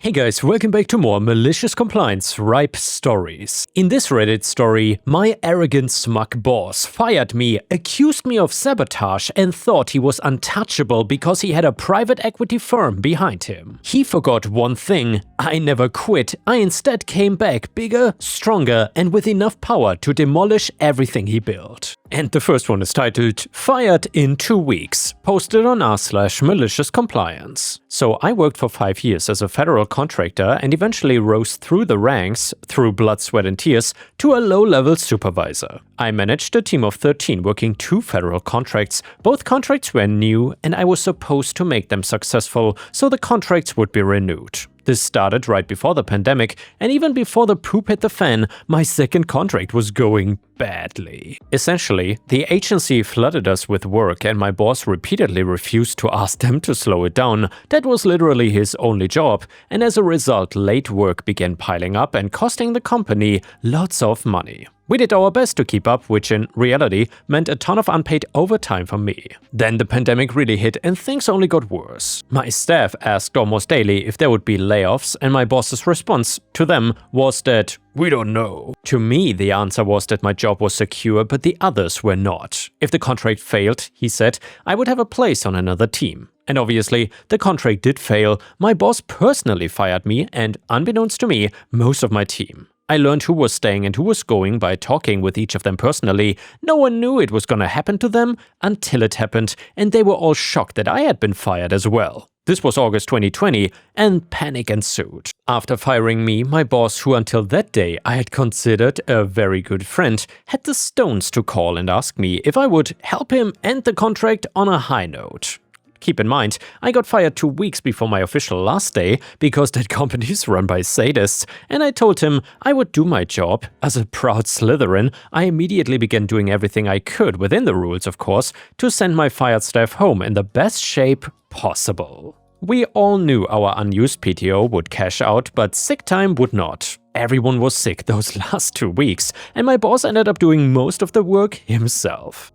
Hey guys, welcome back to more Malicious Compliance Ripestories. In this Reddit story, my arrogant smug boss fired me, accused me of sabotage and thought he was untouchable because he had a private equity firm behind him. He forgot one thing: I never quit. I instead came back bigger, stronger and with enough power to demolish everything he built. And the first one is titled "Fired in 2 weeks", posted on r/MaliciousCompliance. So I worked for 5 years as a federal contractor and eventually rose through the ranks, through blood, sweat and tears, to a low-level supervisor. I managed a team of 13 working 2 federal contracts. Both contracts were new and I was supposed to make them successful so the contracts would be renewed. This started right before the pandemic, and even before the poop hit the fan, my second contract was going badly. Essentially, the agency flooded us with work and my boss repeatedly refused to ask them to slow it down. That was literally his only job, and as a result, late work began piling up and costing the company lots of money. We did our best to keep up, which in reality meant a ton of unpaid overtime for me. Then the pandemic really hit and things only got worse. My staff asked almost daily if there would be layoffs, and my boss's response to them was that "we don't know". To me, the answer was that my job was secure, but the others were not. If the contract failed, he said, I would have a place on another team. And obviously, the contract did fail. My boss personally fired me and, unbeknownst to me, most of my team. I learned who was staying and who was going by talking with each of them personally. No one knew it was gonna happen to them until it happened, and they were all shocked that I had been fired as well. This was August 2020, and panic ensued. After firing me, my boss, who until that day I had considered a very good friend, had the stones to call and ask me if I would help him end the contract on a high note. Keep in mind, I got fired 2 weeks before my official last day because that company is run by sadists, and I told him I would do my job. As a proud Slytherin, I immediately began doing everything I could, within the rules of course, to send my fired staff home in the best shape possible. We all knew our unused PTO would cash out, but sick time would not. Everyone was sick those last 2 weeks, and my boss ended up doing most of the work himself.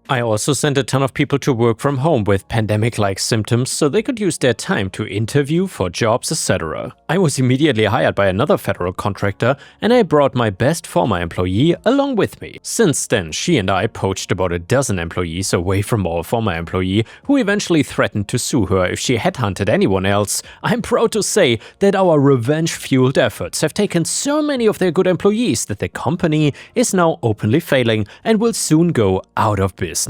I also sent a ton of people to work from home with pandemic-like symptoms so they could use their time to interview for jobs, etc. I was immediately hired by another federal contractor and I brought my best former employee along with me. Since then, she and I poached about a dozen employees away from our former employee, who eventually threatened to sue her if she headhunted anyone else. I'm proud to say that our revenge-fueled efforts have taken so many of their good employees that the company is now openly failing and will soon go out of business.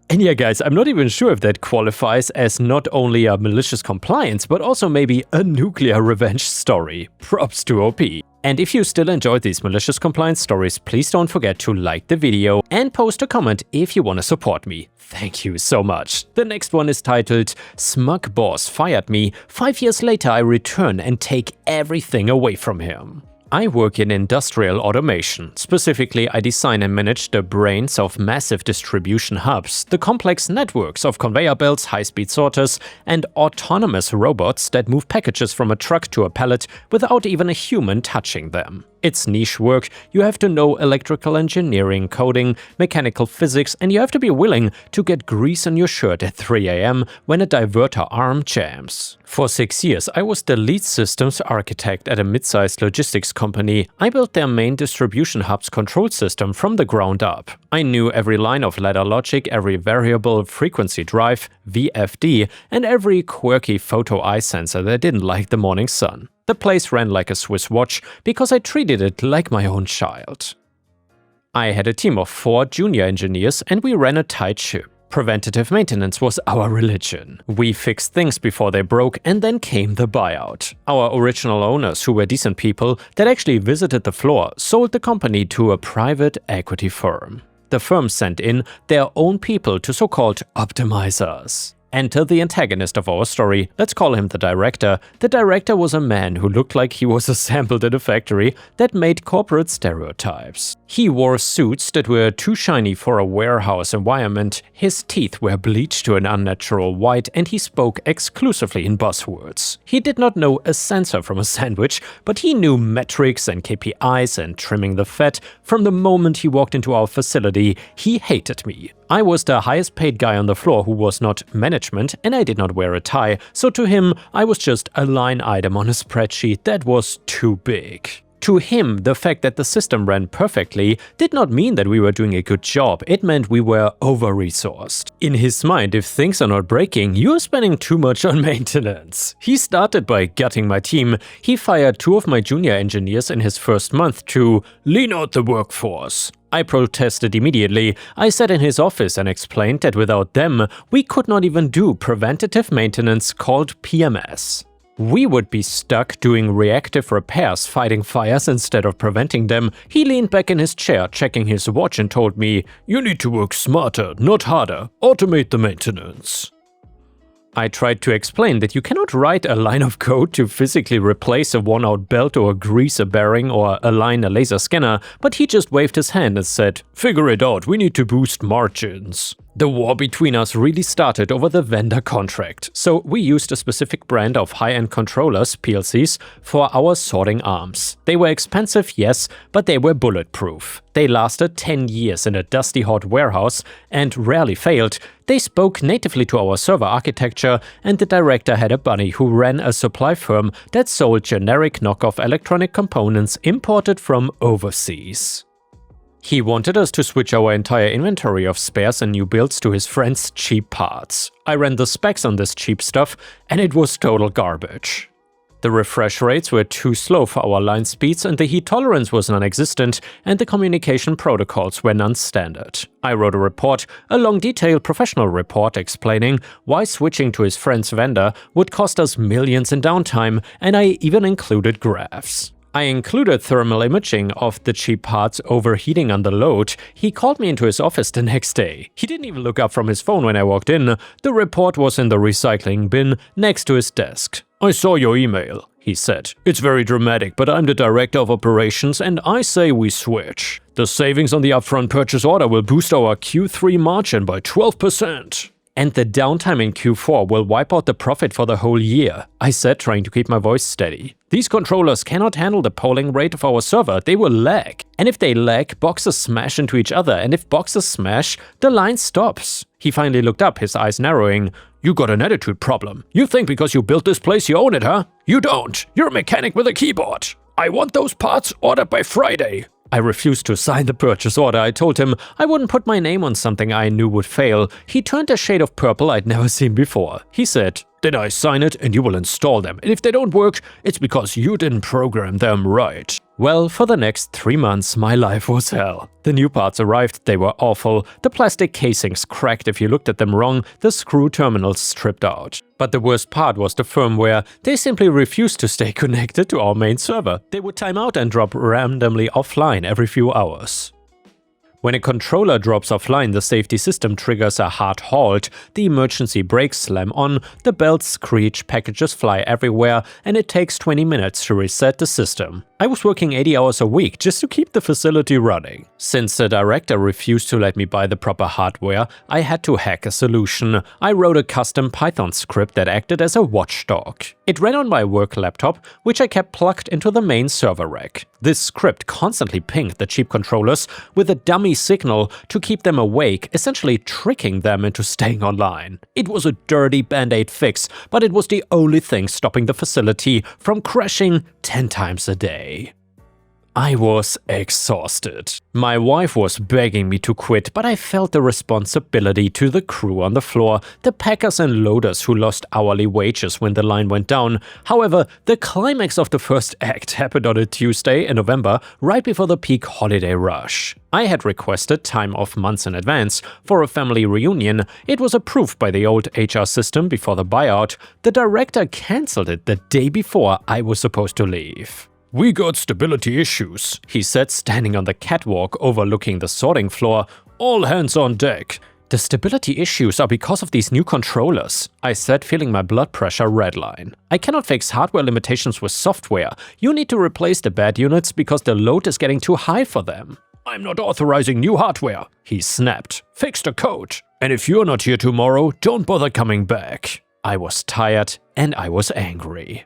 And yeah guys, I'm not even sure if that qualifies as not only a malicious compliance, but also maybe a nuclear revenge story. Props to OP. And if you still enjoyed these malicious compliance stories, please don't forget to like the video and post a comment if you want to support me. Thank you so much. The next one is titled "Smug Boss Fired Me. 5 years later I return and take everything away from him". I work in industrial automation. Specifically, I design and manage the brains of massive distribution hubs, the complex networks of conveyor belts, high-speed sorters, and autonomous robots that move packages from a truck to a pallet without even a human touching them. It's niche work. You have to know electrical engineering, coding, mechanical physics, and you have to be willing to get grease on your shirt at 3 AM when a diverter arm jams. For 6 years, I was the lead systems architect at a mid-sized logistics company. I built their main distribution hub's control system from the ground up. I knew every line of ladder logic, every variable frequency drive, VFD, and every quirky photo eye sensor that didn't like the morning sun. The place ran like a Swiss watch because I treated it like my own child. I had a team of 4 junior engineers and we ran a tight ship. Preventative maintenance was our religion. We fixed things before they broke, and then came the buyout. Our original owners, who were decent people that actually visited the floor, sold the company to a private equity firm. The firm sent in their own people to so-called optimizers. Enter the antagonist of our story. Let's call him the director. The director was a man who looked like he was assembled in a factory that made corporate stereotypes. He wore suits that were too shiny for a warehouse environment, his teeth were bleached to an unnatural white, and he spoke exclusively in buzzwords. He did not know a sensor from a sandwich, but he knew metrics and KPIs and trimming the fat. From the moment he walked into our facility, he hated me. I was the highest paid guy on the floor who was not management, and I did not wear a tie, so to him I was just a line item on a spreadsheet that was too big. To him, the fact that the system ran perfectly did not mean that we were doing a good job, it meant we were over-resourced. In his mind, if things are not breaking, you're spending too much on maintenance. He started by gutting my team. He fired 2 of my junior engineers in his first month to lean out the workforce. I protested immediately. I sat in his office and explained that without them, we could not even do preventative maintenance called PMS. We would be stuck doing reactive repairs, fighting fires instead of preventing them. He leaned back in his chair, checking his watch, and told me, "You need to work smarter, not harder. Automate the maintenance." I tried to explain that you cannot write a line of code to physically replace a worn-out belt or grease a bearing or align a laser scanner, but he just waved his hand and said, "Figure it out, we need to boost margins." The war between us really started over the vendor contract, so we used a specific brand of high-end controllers, PLCs, for our sorting arms. They were expensive, yes, but they were bulletproof. They lasted 10 years in a dusty hot warehouse and rarely failed. They spoke natively to our server architecture, and the director had a buddy who ran a supply firm that sold generic knockoff electronic components imported from overseas. He wanted us to switch our entire inventory of spares and new builds to his friend's cheap parts. I ran the specs on this cheap stuff, and it was total garbage. The refresh rates were too slow for our line speeds, and the heat tolerance was non-existent, and the communication protocols were non-standard. I wrote a report, a long detailed professional report explaining why switching to his friend's vendor would cost us millions in downtime, and I even included graphs. I included thermal imaging of the cheap parts overheating under load. He called me into his office the next day. He didn't even look up from his phone when I walked in. The report was in the recycling bin next to his desk. "I saw your email," he said. "It's very dramatic, but I'm the director of operations and I say we switch. The savings on the upfront purchase order will boost our Q3 margin by 12%. And the downtime in Q4 will wipe out the profit for the whole year," I said, trying to keep my voice steady. "These controllers cannot handle the polling rate of our server, they will lag. And if they lag, boxes smash into each other, and if boxes smash, the line stops." He finally looked up, his eyes narrowing. "You got an attitude problem. You think because you built this place you own it, huh? You don't. You're a mechanic with a keyboard. I want those parts ordered by Friday." I refused to sign the purchase order. I told him I wouldn't put my name on something I knew would fail. He turned a shade of purple I'd never seen before. He said, "Then I sign it and you will install them. And if they don't work, it's because you didn't program them right." Well, for the next 3 months, my life was hell. The new parts arrived, they were awful. The plastic casings cracked if you looked at them wrong, the screw terminals stripped out. But the worst part was the firmware. They simply refused to stay connected to our main server. They would time out and drop randomly offline every few hours. When a controller drops offline, the safety system triggers a hard halt, the emergency brakes slam on, the belts screech, packages fly everywhere, and it takes 20 minutes to reset the system. I was working 80 hours a week just to keep the facility running. Since the director refused to let me buy the proper hardware, I had to hack a solution. I wrote a custom Python script that acted as a watchdog. It ran on my work laptop, which I kept plugged into the main server rack. This script constantly pinged the cheap controllers with a dummy signal to keep them awake, essentially tricking them into staying online. It was a dirty band-aid fix, but it was the only thing stopping the facility from crashing 10 times a day. I was exhausted. My wife was begging me to quit, but I felt the responsibility to the crew on the floor, the packers and loaders who lost hourly wages when the line went down. However, the climax of the first act happened on a Tuesday in November, right before the peak holiday rush. I had requested time off months in advance for a family reunion. It was approved by the old HR system before the buyout. The director cancelled it the day before I was supposed to leave. "We got stability issues," he said, standing on the catwalk overlooking the sorting floor. "All hands on deck." "The stability issues are because of these new controllers," I said, feeling my blood pressure redline. "I cannot fix hardware limitations with software. You need to replace the bad units because the load is getting too high for them." "I'm not authorizing new hardware," he snapped. "Fix the code. And if you're not here tomorrow, don't bother coming back." I was tired and I was angry.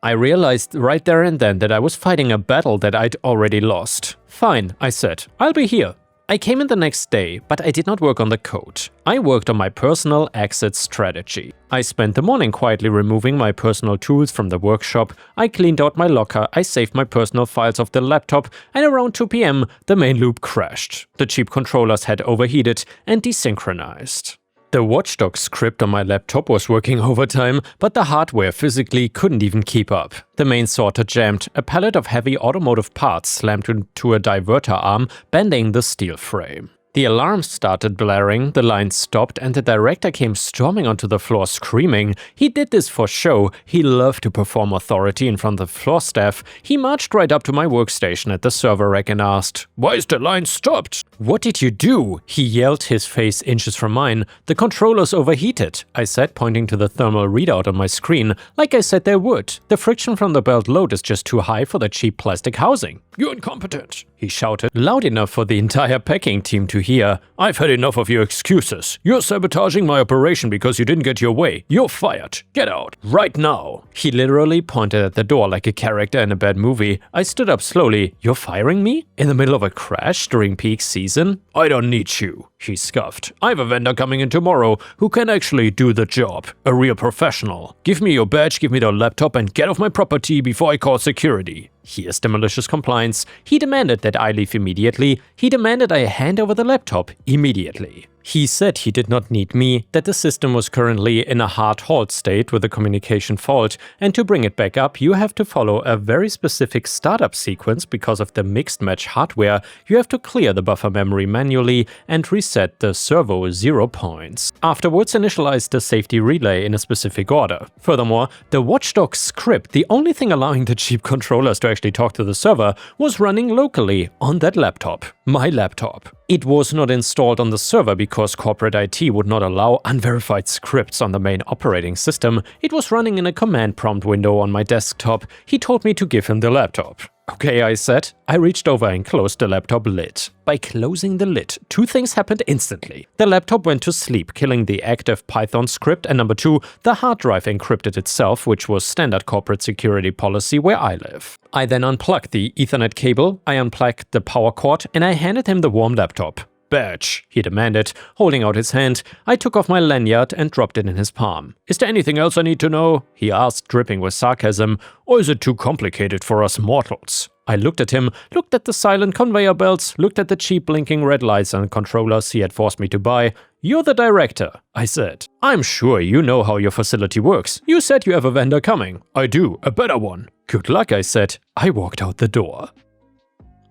I realized right there and then that I was fighting a battle that I'd already lost. "Fine," I said, "I'll be here." I came in the next day, but I did not work on the code. I worked on my personal exit strategy. I spent the morning quietly removing my personal tools from the workshop, I cleaned out my locker, I saved my personal files off the laptop, and around 2 PM, the main loop crashed. The cheap controllers had overheated and desynchronized. The watchdog script on my laptop was working overtime, but the hardware physically couldn't even keep up. The main sorter jammed, a pallet of heavy automotive parts slammed into a diverter arm, bending the steel frame. The alarm started blaring, the line stopped, and the director came storming onto the floor screaming. He did this for show, he loved to perform authority in front of floor staff. He marched right up to my workstation at the server rack and asked, "Why is the line stopped?" "What did you do?" he yelled, his face inches from mine. "The controllers overheated," I said, pointing to the thermal readout on my screen, like I said they would. "The friction from the belt load is just too high for the cheap plastic housing." "You're incompetent," he shouted, loud enough for the entire packing team to hear. "I've had enough of your excuses. You're sabotaging my operation because you didn't get your way. You're fired. Get out. Right now." He literally pointed at the door like a character in a bad movie. I stood up slowly. "You're firing me? In the middle of a crash during peak season?" "I don't need you," he scoffed. "I have a vendor coming in tomorrow who can actually do the job. A real professional. Give me your badge, give me the laptop, and get off my property before I call security." Here's the malicious compliance. He demanded that I leave immediately. He demanded I hand over the laptop immediately. He said he did not need me, that the system was currently in a hard halt state with a communication fault, and to bring it back up you have to follow a very specific startup sequence because of the mixed match hardware. You have to clear the buffer memory manually and reset the servo 0 points. Afterwards initialize the safety relay in a specific order. Furthermore, the watchdog script, the only thing allowing the cheap controllers to actually talk to the server, was running locally on that laptop. My laptop. It was not installed on the server because corporate IT would not allow unverified scripts on the main operating system. It was running in a command prompt window on my desktop. He told me to give him the laptop. "Okay," I said. I reached over and closed the laptop lid. By closing the lid, 2 things happened instantly. The laptop went to sleep, killing the active Python script, and number 2, the hard drive encrypted itself, which was standard corporate security policy where I live. I then unplugged the Ethernet cable, I unplugged the power cord, and I handed him the warm laptop. "Badge," he demanded, holding out his hand. I took off my lanyard and dropped it in his palm. "Is there anything else I need to know?" he asked, dripping with sarcasm. "Or is it too complicated for us mortals?" I looked at him, looked at the silent conveyor belts, looked at the cheap blinking red lights and controllers he had forced me to buy. "You're the director," I said. "I'm sure you know how your facility works. You said you have a vendor coming." "I do, a better one." "Good luck," I said. I walked out the door.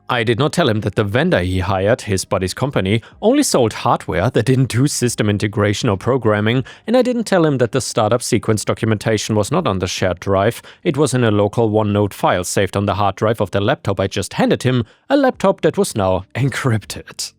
I did not tell him that the vendor he hired, his buddy's company, only sold hardware that didn't do system integration or programming, and I didn't tell him that the startup sequence documentation was not on the shared drive. It was in a local OneNote file saved on the hard drive of the laptop I just handed him, a laptop that was now encrypted.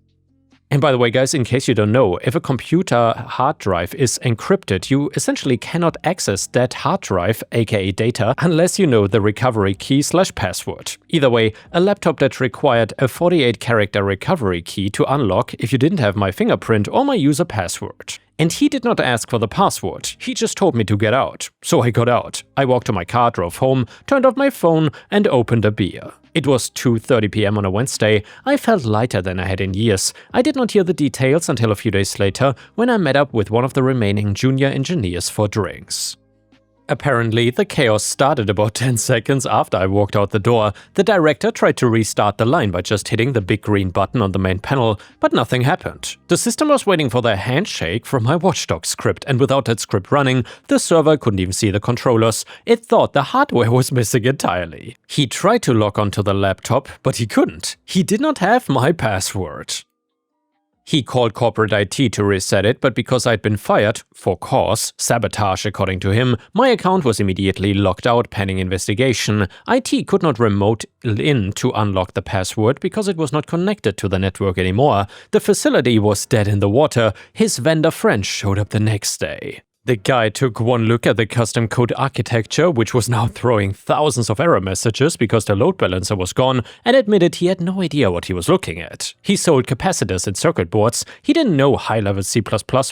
And by the way, guys, in case you don't know, if a computer hard drive is encrypted, you essentially cannot access that hard drive, aka data, unless you know the recovery key/password. Either way, a laptop that required a 48-character recovery key to unlock if you didn't have my fingerprint or my user password. And he did not ask for the password, he just told me to get out. So I got out. I walked to my car, drove home, turned off my phone, and opened a beer. It was 2:30 PM on a Wednesday. I felt lighter than I had in years. I did not hear the details until a few days later, when I met up with one of the remaining junior engineers for drinks. Apparently, the chaos started about 10 seconds after I walked out the door. The director tried to restart the line by just hitting the big green button on the main panel, but nothing happened. The system was waiting for the handshake from my watchdog script, and without that script running, the server couldn't even see the controllers. It thought the hardware was missing entirely. He tried to log onto the laptop, but he couldn't. He did not have my password. He called corporate IT to reset it, but because I'd been fired, for cause, sabotage according to him, my account was immediately locked out pending investigation. IT could not remote in to unlock the password because it was not connected to the network anymore. The facility was dead in the water. His vendor friend showed up the next day. The guy took one look at the custom code architecture, which was now throwing thousands of error messages because the load balancer was gone, and admitted he had no idea what he was looking at. He sold capacitors and circuit boards, he didn't know high-level C++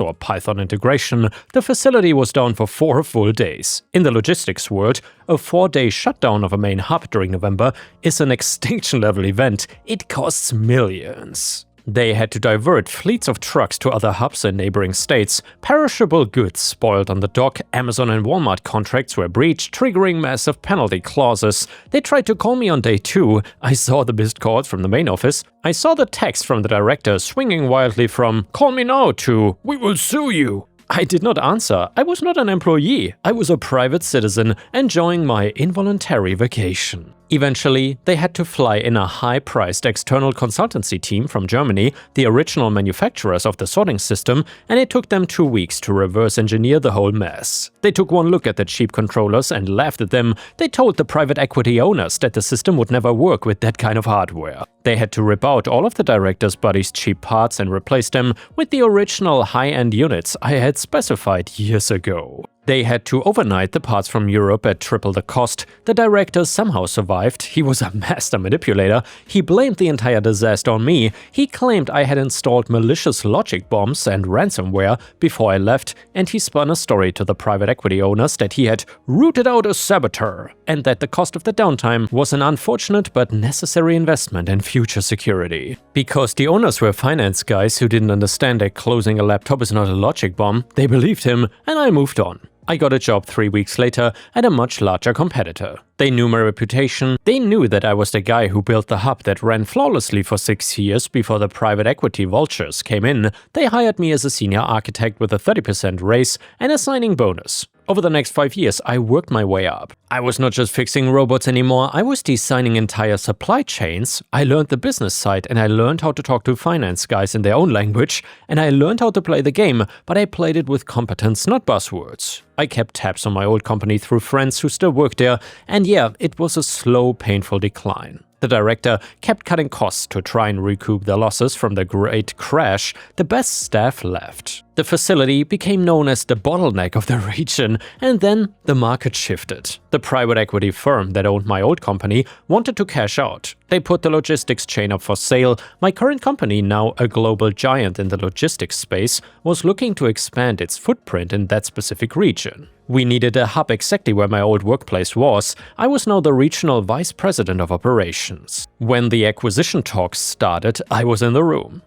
or Python integration. The facility was down for 4 full days. In the logistics world, a 4-day shutdown of a main hub during November is an extinction-level event. It costs millions. They had to divert fleets of trucks to other hubs in neighboring states. Perishable goods spoiled on the dock, Amazon and Walmart contracts were breached, triggering massive penalty clauses. They tried to call me on day 2. I saw the missed calls from the main office. I saw the text from the director swinging wildly from "call me now" to "we will sue you." I did not answer. I was not an employee. I was a private citizen enjoying my involuntary vacation. Eventually, they had to fly in a high-priced external consultancy team from Germany, the original manufacturers of the sorting system, and it took them 2 weeks to reverse engineer the whole mess. They took one look at the cheap controllers and laughed at them. They told the private equity owners that the system would never work with that kind of hardware. They had to rip out all of the director's buddy's cheap parts and replace them with the original high-end units I had specified years ago. They had to overnight the parts from Europe at triple the cost. The director somehow survived. He was a master manipulator. He blamed the entire disaster on me. He claimed I had installed malicious logic bombs and ransomware before I left, and he spun a story to the private equity owners that he had rooted out a saboteur, and that the cost of the downtime was an unfortunate but necessary investment in future security. Because the owners were finance guys who didn't understand that closing a laptop is not a logic bomb, they believed him, and I moved on. I got a job 3 weeks later at a much larger competitor. They knew my reputation. They knew that I was the guy who built the hub that ran flawlessly for 6 years before the private equity vultures came in. They hired me as a senior architect with a 30% raise and a signing bonus. Over the next 5 years, I worked my way up. I was not just fixing robots anymore, I was designing entire supply chains. I learned the business side, and I learned how to talk to finance guys in their own language, and I learned how to play the game, but I played it with competence, not buzzwords. I kept tabs on my old company through friends who still work there, and yeah, it was a slow, painful decline. The director kept cutting costs to try and recoup the losses from the great crash. The best staff left. The facility became known as the bottleneck of the region, and then the market shifted. The private equity firm that owned my old company wanted to cash out. They put the logistics chain up for sale. My current company, now a global giant in the logistics space, was looking to expand its footprint in that specific region. We needed a hub exactly where my old workplace was. I was now the regional vice president of operations. When the acquisition talks started, I was in the room.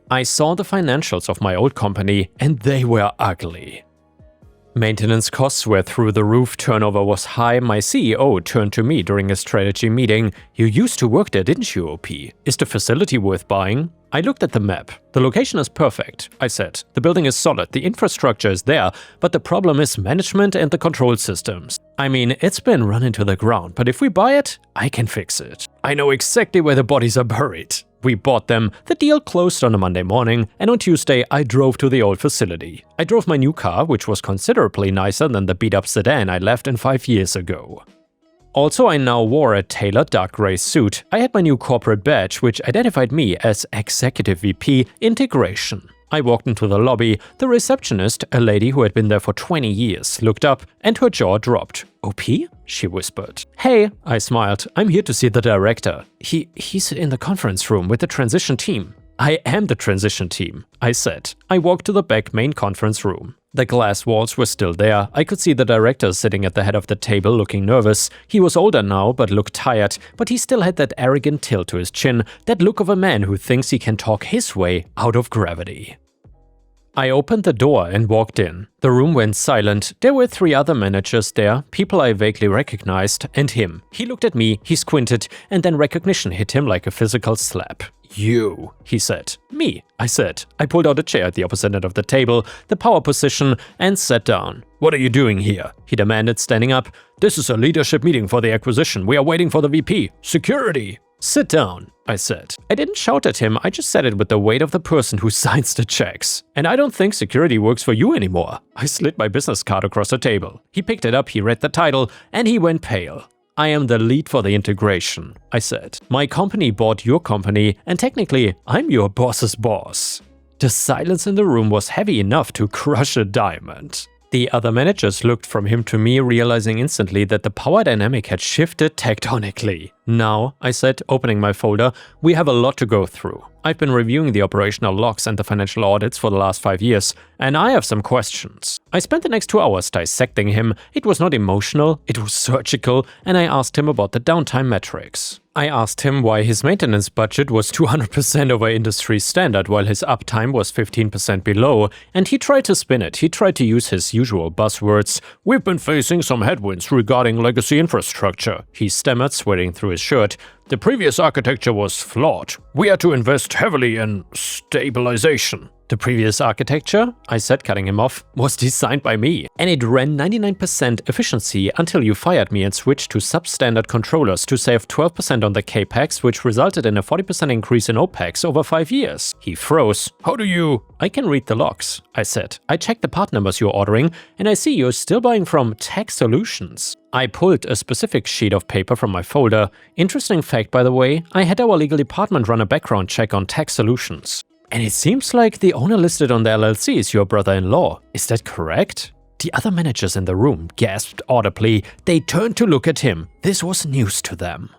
I saw the financials of my old company, and they were ugly. Maintenance costs were through the roof, turnover was high. My CEO turned to me during a strategy meeting. "You used to work there, didn't you, OP? Is the facility worth buying?" I looked at the map. "The location is perfect," I said. "The building is solid, the infrastructure is there, but the problem is management and the control systems. I mean, it's been run into the ground, but if we buy it, I can fix it. I know exactly where the bodies are buried." We bought them, the deal closed on a Monday morning, and on Tuesday I drove to the old facility. I drove my new car, which was considerably nicer than the beat-up sedan I left in 5 years ago. Also, I now wore a tailored dark gray suit. I had my new corporate badge, which identified me as Executive VP Integration. I walked into the lobby. The receptionist, a lady who had been there for 20 years, looked up and her jaw dropped. "OP?" she whispered. "Hey," I smiled. "I'm here to see the director. He's in the conference room with the transition team." "I am the transition team," I said. I walked to the back main conference room. The glass walls were still there. I could see the director sitting at the head of the table looking nervous. He was older now but looked tired, but he still had that arrogant tilt to his chin, that look of a man who thinks he can talk his way out of gravity. I opened the door and walked in. The room went silent. There were 3 other managers there, people I vaguely recognized, and him. He looked at me, he squinted, and then recognition hit him like a physical slap. "You," he said. "Me," I said. I pulled out a chair at the opposite end of the table, the power position, and sat down. "What are you doing here?" he demanded, standing up. "This is a leadership meeting for the acquisition. We are waiting for the VP. Security." "Sit down," I said. I didn't shout at him, I just said it with the weight of the person who signs the checks. "And I don't think security works for you anymore." I slid my business card across the table. He picked it up, he read the title, and he went pale. "I am the lead for the integration," I said. "My company bought your company, and technically, I'm your boss's boss." The silence in the room was heavy enough to crush a diamond. The other managers looked from him to me, realizing instantly that the power dynamic had shifted tectonically. Now, I said, opening my folder, we have a lot to go through. I've been reviewing the operational logs and the financial audits for the last 5 years, and I have some questions. I spent the next 2 hours dissecting him. It was not emotional, it was surgical, and I asked him about the downtime metrics. I asked him why his maintenance budget was 200% over industry standard while his uptime was 15% below, and he tried to spin it. He tried to use his usual buzzwords. We've been facing some headwinds regarding legacy infrastructure, he stammered, sweating through his shirt. The previous architecture was flawed. We had to invest heavily in stabilization. The previous architecture, I said, cutting him off, was designed by me, and it ran 99% efficiency until you fired me and switched to substandard controllers to save 12% on the capex, which resulted in a 40% increase in OPEX over 5 years. He froze. How do you? I can read the logs, I said. I checked the part numbers you're ordering, and I see you're still buying from Tech Solutions. I pulled a specific sheet of paper from my folder. Interesting fact, by the way, I had our legal department run a background check on Tech Solutions. And it seems like the owner listed on the LLC is your brother-in-law. Is that correct? The other managers in the room gasped audibly. They turned to look at him. This was news to them.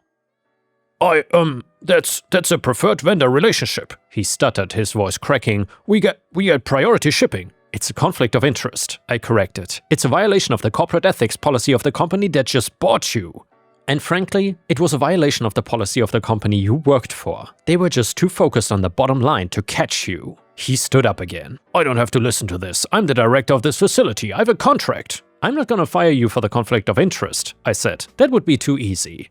That's a preferred vendor relationship, he stuttered, his voice cracking. We get priority shipping. It's a conflict of interest, I corrected. It's a violation of the corporate ethics policy of the company that just bought you. And frankly, it was a violation of the policy of the company you worked for. They were just too focused on the bottom line to catch you. He stood up again. I don't have to listen to this. I'm the director of this facility. I have a contract. I'm not gonna fire you for the conflict of interest, I said. That would be too easy.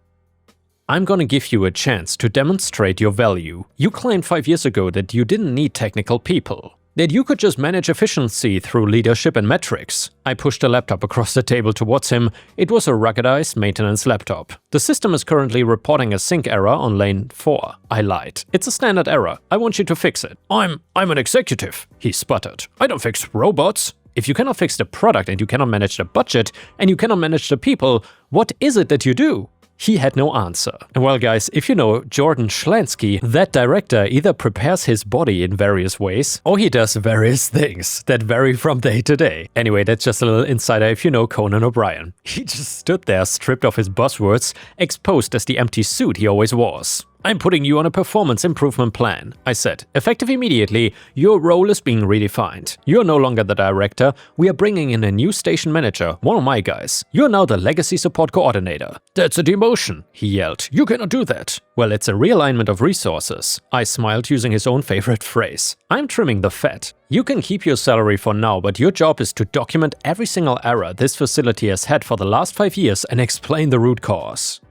I'm gonna give you a chance to demonstrate your value. You claimed 5 years ago that you didn't need technical people, that you could just manage efficiency through leadership and metrics. I pushed a laptop across the table towards him. It was a ruggedized maintenance laptop. The system is currently reporting a sync error on lane 4. I lied. It's a standard error. I want you to fix it. I'm an executive, he sputtered. I don't fix robots. If you cannot fix the product and you cannot manage the budget and you cannot manage the people, what is it that you do? He had no answer. Well guys, if you know Jordan Schlansky, that director either prepares his body in various ways or he does various things that vary from day to day. Anyway, that's just a little insider if you know Conan O'Brien. He just stood there stripped of his buzzwords, exposed as the empty suit he always was. I'm putting you on a performance improvement plan, I said. Effective immediately, your role is being redefined. You're no longer the director. We are bringing in a new station manager, one of my guys. You're now the legacy support coordinator. That's a demotion, he yelled. You cannot do that. Well, it's a realignment of resources. I smiled using his own favorite phrase. I'm trimming the fat. You can keep your salary for now, but your job is to document every single error this facility has had for the last 5 years and explain the root cause.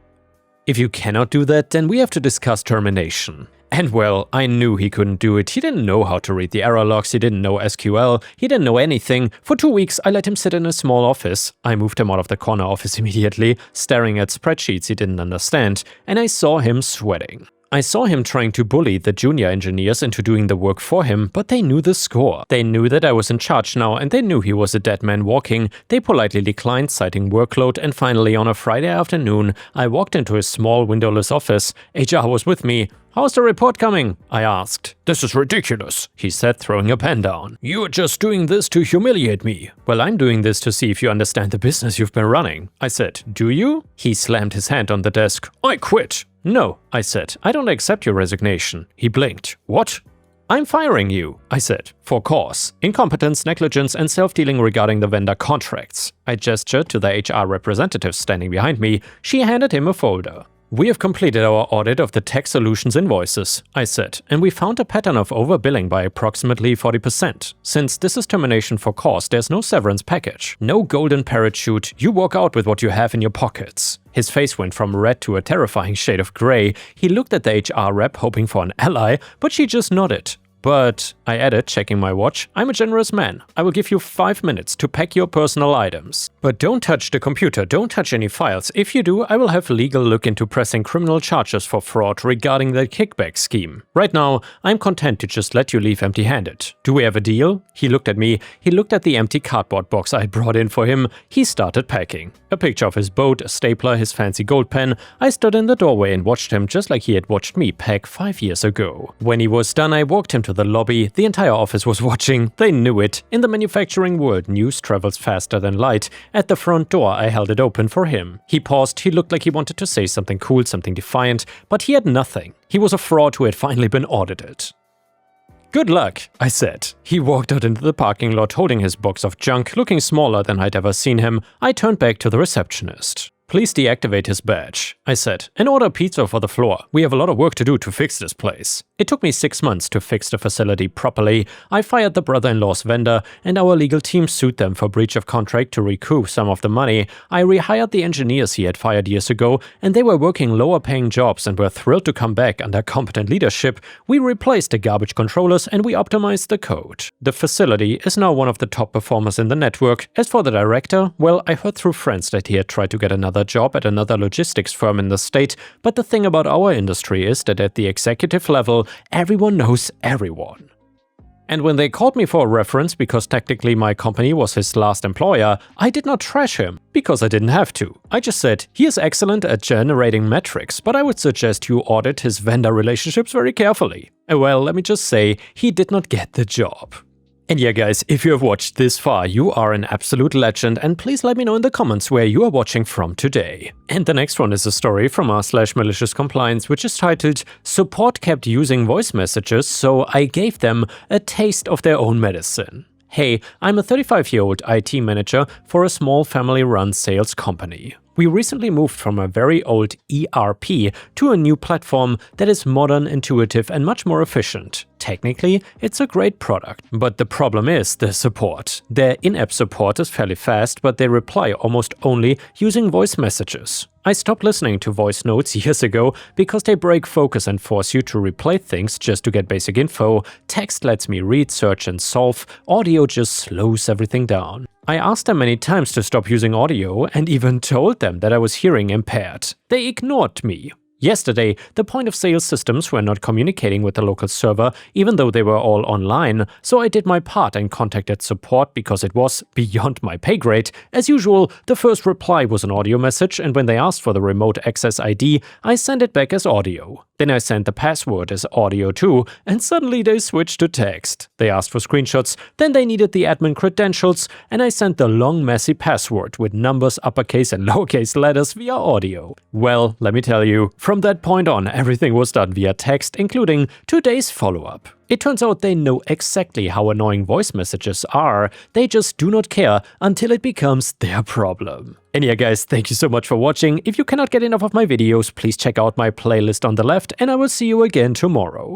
If you cannot do that, then we have to discuss termination. And well, I knew he couldn't do it. He didn't know how to read the error logs, he didn't know SQL, he didn't know anything. For 2 weeks, I let him sit in a small office. I moved him out of the corner office immediately, staring at spreadsheets he didn't understand, and I saw him sweating. I saw him trying to bully the junior engineers into doing the work for him, but they knew the score. They knew that I was in charge now, and they knew he was a dead man walking. They politely declined, citing workload, and finally, on a Friday afternoon, I walked into his small windowless office. HR was with me. How's the report coming? I asked. This is ridiculous, he said, throwing a pen down. You're just doing this to humiliate me. Well, I'm doing this to see if you understand the business you've been running. I said, do you? He slammed his hand on the desk. I quit. No, I said, I don't accept your resignation. He blinked. What? I'm firing you, I said, for cause, incompetence, negligence, and self-dealing regarding the vendor contracts. I gestured to the HR representative standing behind me. She handed him a folder. We have completed our audit of the Tech Solutions invoices, I said, and we found a pattern of overbilling by approximately 40%. Since this is termination for cause, there's no severance package. No golden parachute, you walk out with what you have in your pockets. His face went from red to a terrifying shade of gray. He looked at the HR rep, hoping for an ally, but she just nodded. But, I added, checking my watch, I'm a generous man. I will give you 5 minutes to pack your personal items. But don't touch the computer, don't touch any files. If you do, I will have legal look into pressing criminal charges for fraud regarding the kickback scheme. Right now, I'm content to just let you leave empty-handed. Do we have a deal? He looked at me. He looked at the empty cardboard box I brought in for him. He started packing. A picture of his boat, a stapler, his fancy gold pen. I stood in the doorway and watched him just like he had watched me pack 5 years ago. When he was done, I walked him to the lobby. The entire office was watching. They knew it. In the manufacturing world, news travels faster than light. At the front door, I held it open for him. He paused. He looked like he wanted to say something cool, something defiant, but he had nothing. He was a fraud who had finally been audited. "Good luck," I said. He walked out into the parking lot holding his box of junk, looking smaller than I'd ever seen him. I turned back to the receptionist. "Please deactivate his badge," I said, "and order pizza for the floor. We have a lot of work to do to fix this place." It took me 6 months to fix the facility properly. I fired the brother-in-law's vendor, and our legal team sued them for breach of contract to recoup some of the money. I rehired the engineers he had fired years ago, and they were working lower-paying jobs and were thrilled to come back under competent leadership. We replaced the garbage controllers and we optimized the code. The facility is now one of the top performers in the network. As for the director, well, I heard through friends that he had tried to get another job at another logistics firm in the state, but the thing about our industry is that at the executive level, everyone knows everyone. And when they called me for a reference because technically my company was his last employer, I did not trash him, because I didn't have to. I just said, he is excellent at generating metrics, but I would suggest you audit his vendor relationships very carefully. And well, let me just say, he did not get the job. And yeah guys, if you have watched this far, you are an absolute legend, and please let me know in the comments where you are watching from today. And the next one is a story from r/MaliciousCompliance, which is titled "Support kept using voice messages, so I gave them a taste of their own medicine." Hey, I'm a 35-year-old IT manager for a small family-run sales company. We recently moved from a very old ERP to a new platform that is modern, intuitive, and much more efficient. Technically, it's a great product, but the problem is the support. Their in-app support is fairly fast, but they reply almost only using voice messages. I stopped listening to voice notes years ago because they break focus and force you to replay things just to get basic info. Text lets me read, search, and solve. Audio just slows everything down. I asked them many times to stop using audio and even told them that I was hearing impaired. They ignored me. Yesterday, the point-of-sale systems were not communicating with the local server, even though they were all online, so I did my part and contacted support because it was beyond my pay grade. As usual, the first reply was an audio message, and when they asked for the remote access ID, I sent it back as audio. Then I sent the password as audio too, and suddenly they switched to text. They asked for screenshots, then they needed the admin credentials, and I sent the long messy password with numbers, uppercase and lowercase letters via audio. Well, let me tell you, from that point on, everything was done via text, including today's follow-up. It turns out they know exactly how annoying voice messages are, they just do not care until it becomes their problem. And yeah guys, thank you so much for watching. If you cannot get enough of my videos, please check out my playlist on the left, and I will see you again tomorrow.